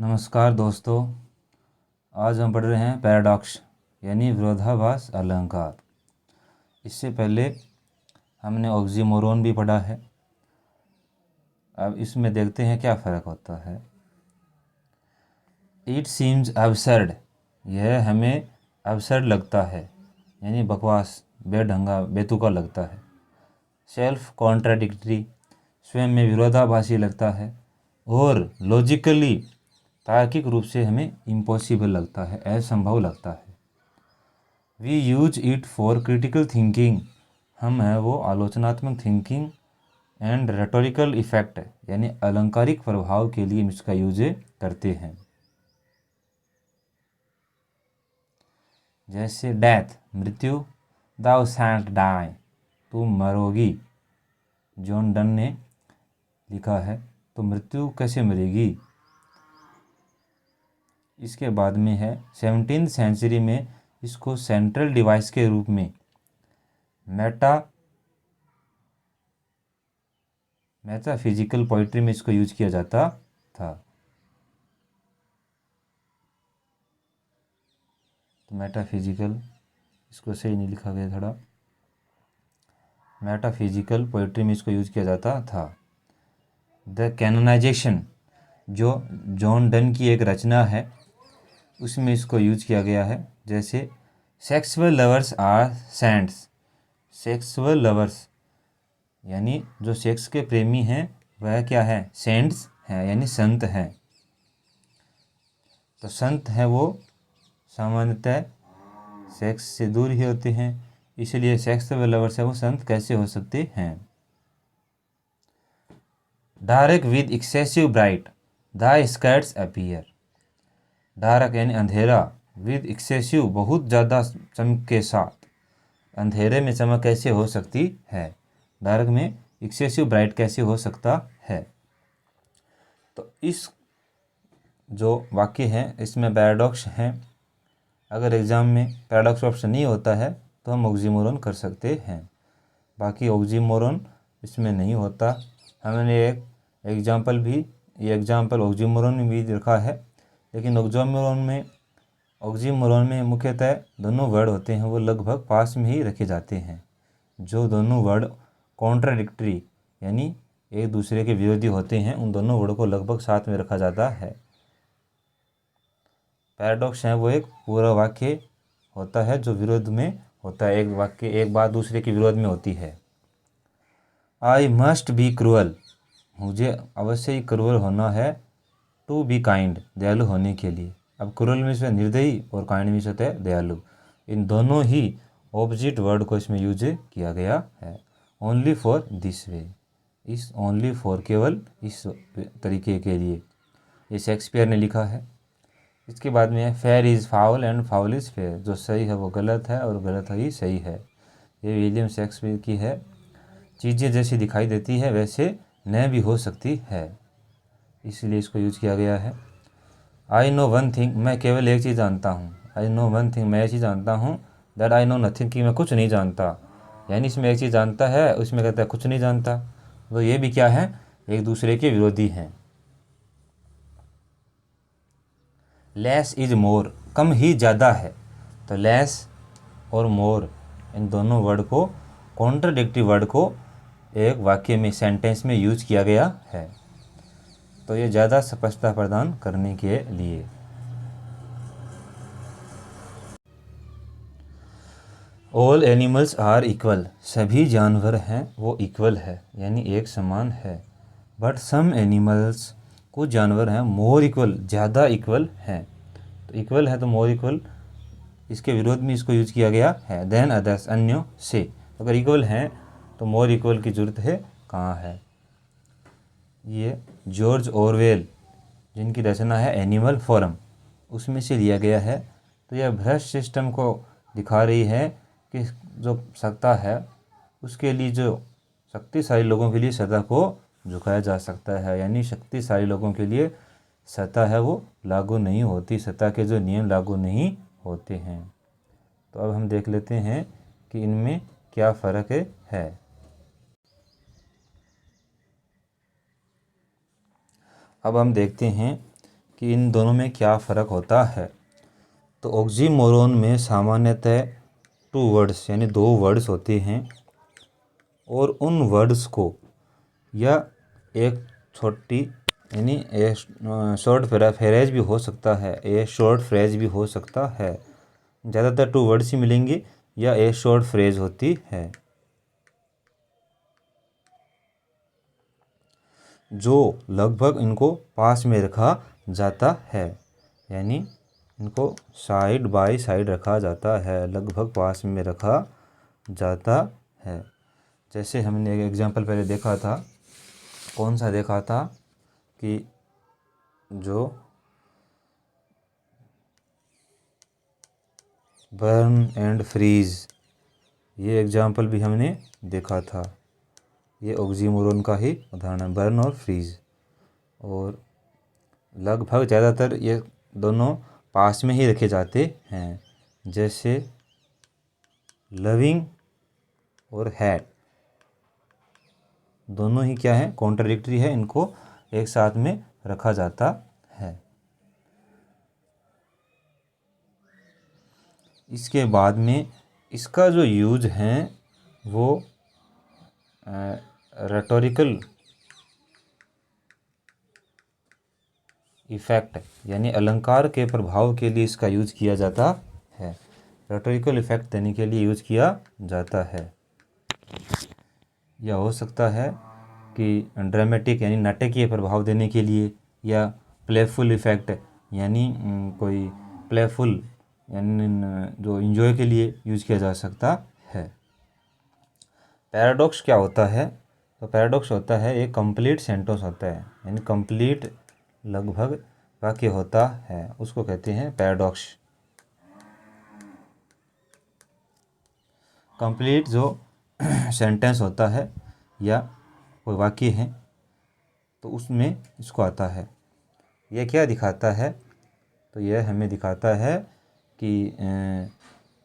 नमस्कार दोस्तों। आज हम पढ़ रहे हैं पैराडॉक्स यानी विरोधाभास अलंकार। इससे पहले हमने ऑक्सीमोरोन भी पढ़ा है। अब इसमें देखते हैं क्या फ़र्क होता है। इट सीम्स अबसर्ड, यह हमें अबसर्ड लगता है यानी बकवास, बेढंगा, बेतुका लगता है। सेल्फ कॉन्ट्राडिक्टरी, स्वयं में विरोधाभासी लगता है। और लॉजिकली, तार्किक रूप से हमें इम्पॉसिबल लगता है, असंभव लगता है। We use it for critical thinking, हम है वो आलोचनात्मक थिंकिंग एंड रेटोरिकल इफेक्ट यानी अलंकारिक प्रभाव के लिए इसका यूज करते हैं। जैसे डेथ, मृत्यु, दाउ शैल्ट डाई, तुम मरोगी, जॉन डन ने लिखा है। तो मृत्यु कैसे मरेगी। इसके बाद में है 17वीं सेंचुरी में इसको सेंट्रल डिवाइस के रूप में मेटाफिजिकल पोइट्री में इसको यूज किया जाता था। तो मेटाफिजिकल, इसको सही नहीं लिखा गया थोड़ा, मेटाफिजिकल पोइट्री में इसको यूज किया जाता था। द कैनोनाइजेशन, जो जॉन डन की एक रचना है, उसमें इसको यूज किया गया है। जैसे sexual lovers are saints, sexual lovers यानी जो सेक्स के प्रेमी हैं वह क्या है, सेंट्स हैं यानी संत हैं। तो संत हैं वो सामान्यतः सेक्स से दूर ही होते हैं, इसलिए सेक्सुअल लवर्स है वो संत कैसे हो सकते हैं। Dark with excessive bright the skirts appear, dark यानी अंधेरा, विद एक्सेसिव बहुत ज़्यादा चमक के साथ, अंधेरे में चमक कैसे हो सकती है, डार्क में एक्सेसिव ब्राइट कैसे हो सकता है। तो इस जो वाक्य हैं इसमें पैराडॉक्स हैं। अगर एग्ज़ाम में पैराडॉक्स ऑप्शन नहीं होता है तो हम ऑक्सीमोरोन कर सकते हैं, बाकी ऑक्सीमोरोन इसमें नहीं होता। हमने एक एग्जाम्पल भी, ये एग्जाम्पल ऑक्सीमोरोन में भी रखा है, लेकिन ऑक्सीमोरोन में मुख्यतः दोनों वर्ड होते हैं वो लगभग पास में ही रखे जाते हैं। जो दोनों वर्ड कॉन्ट्राडिक्टरी यानी एक दूसरे के विरोधी होते हैं, उन दोनों वर्ड को लगभग साथ में रखा जाता है। पैराडॉक्स है वो एक पूरा वाक्य होता है जो विरोध में होता है, एक वाक्य एक बात दूसरे के विरोध में होती है। आई मस्ट बी क्रूअल, मुझे अवश्य ही क्रूअल होना है, टू बी काइंड, दयालु होने के लिए। अब क्रूअल में से निर्दयी और काइंड में से होता है दयालु। इन दोनों ही ऑपोजिट वर्ड को इसमें यूज किया गया है। ओनली फॉर दिस वे, इस ओनली फॉर केवल इस तरीके के लिए, ये शेक्सपियर ने लिखा है। इसके बाद में है fair is foul and foul is fair, जो सही है वो गलत है और गलत ही सही है। ये विलियम शेक्सपियर की है। चीज़ें जैसी दिखाई देती है वैसे न भी हो सकती है, इसलिए इसको यूज किया गया है। आई नो वन थिंग, मैं केवल एक चीज़ जानता हूँ। आई नो वन थिंग, मैं ये चीज़ जानता हूँ। दैट आई नो नथिंग, कि मैं कुछ नहीं जानता, यानी इसमें एक चीज़ जानता है उसमें कहता है कुछ नहीं जानता। तो ये भी क्या है, एक दूसरे के विरोधी हैं। लेस इज मोर, कम ही ज़्यादा है। तो लेस और मोर इन दोनों वर्ड को, कॉन्ट्राडिक्टरी वर्ड को एक वाक्य में, सेंटेंस में यूज किया गया है। तो ये ज़्यादा स्पष्टता प्रदान करने के लिए। ऑल एनिमल्स आर इक्वल, सभी जानवर हैं वो इक्वल है यानी एक समान है। बट सम एनिमल्स, कुछ जानवर हैं मोर इक्वल, ज़्यादा इक्वल हैं। तो इक्वल है तो मोर इक्वल, इसके विरोध में इसको यूज किया गया है। देन अदर्स, अन्यों से। अगर इक्वल हैं तो मोर इक्वल की ज़रूरत है कहाँ है। ये जॉर्ज ऑरवेल जिनकी रचना है एनिमल फॉरम, उसमें से लिया गया है। तो यह भ्रष्ट सिस्टम को दिखा रही है कि जो सत्ता है उसके लिए, जो शक्तिशाली लोगों के लिए सत्ता को झुकाया जा सकता है, यानी शक्तिशाली लोगों के लिए सत्ता है वो लागू नहीं होती, सत्ता के जो नियम लागू नहीं होते हैं। तो अब हम देख लेते हैं कि इनमें क्या फ़र्क है। अब हम देखते हैं कि इन दोनों में क्या फ़र्क होता है। तो ऑक्सीमोरोन में सामान्यतः 2 वर्ड्स यानी 2 वर्ड्स होते हैं और उन वर्ड्स को या एक छोटी यानी शॉर्ट फ्रेज भी हो सकता है, ए शॉर्ट फ्रेज भी हो सकता है। ज़्यादातर 2 वर्ड्स ही मिलेंगे या ए शॉर्ट फ्रेज होती है, जो लगभग इनको पास में रखा जाता है, यानी इनको साइड बाय साइड रखा जाता है, लगभग पास में रखा जाता है। जैसे हमने एक एग्जांपल पहले देखा था, कौन सा देखा था कि जो बर्न एंड फ्रीज, ये एग्जांपल भी हमने देखा था। ये ऑक्सीमोरोन का ही उदाहरण है, बर्न और फ्रीज। और लगभग ज़्यादातर ये दोनों पास में ही रखे जाते हैं, जैसे लविंग और हैट, दोनों ही क्या है, कॉन्ट्राडिक्टरी है, इनको एक साथ में रखा जाता है। इसके बाद में इसका जो यूज है वो रेटोरिकल इफ़ेक्ट यानी अलंकार के प्रभाव के लिए इसका यूज किया जाता है, रेटोरिकल इफ़ेक्ट देने के लिए यूज किया जाता है। यह हो सकता है कि ड्रामेटिक यानी नाटकीय प्रभाव देने के लिए, या प्लेफुल इफ़ेक्ट यानी कोई प्लेफुल यानी जो इंजॉय के लिए यूज किया जा सकता है। पैराडॉक्स क्या होता है? तो पैराडॉक्स होता है एक कंप्लीट सेंटेंस होता है, यानी कंप्लीट लगभग वाक्य होता है, उसको कहते हैं पैराडॉक्स। कंप्लीट जो सेंटेंस होता है या कोई वाक्य है तो उसमें इसको आता है। यह क्या दिखाता है? तो यह हमें दिखाता है कि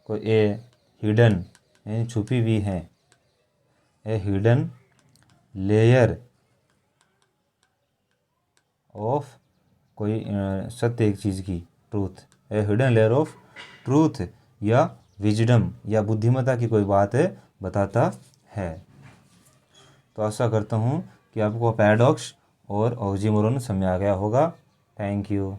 कोई ए हिडन यानी छुपी हुई है, ए हिडन लेयर ऑफ कोई सत्य एक चीज़ की, truth, A hidden layer of truth या विजडम या बुद्धिमत्ता की कोई बात बताता है। तो आशा करता हूँ कि आपको पैराडॉक्स और ऑक्सीमोरोन समझ आ गया होगा। Thank you.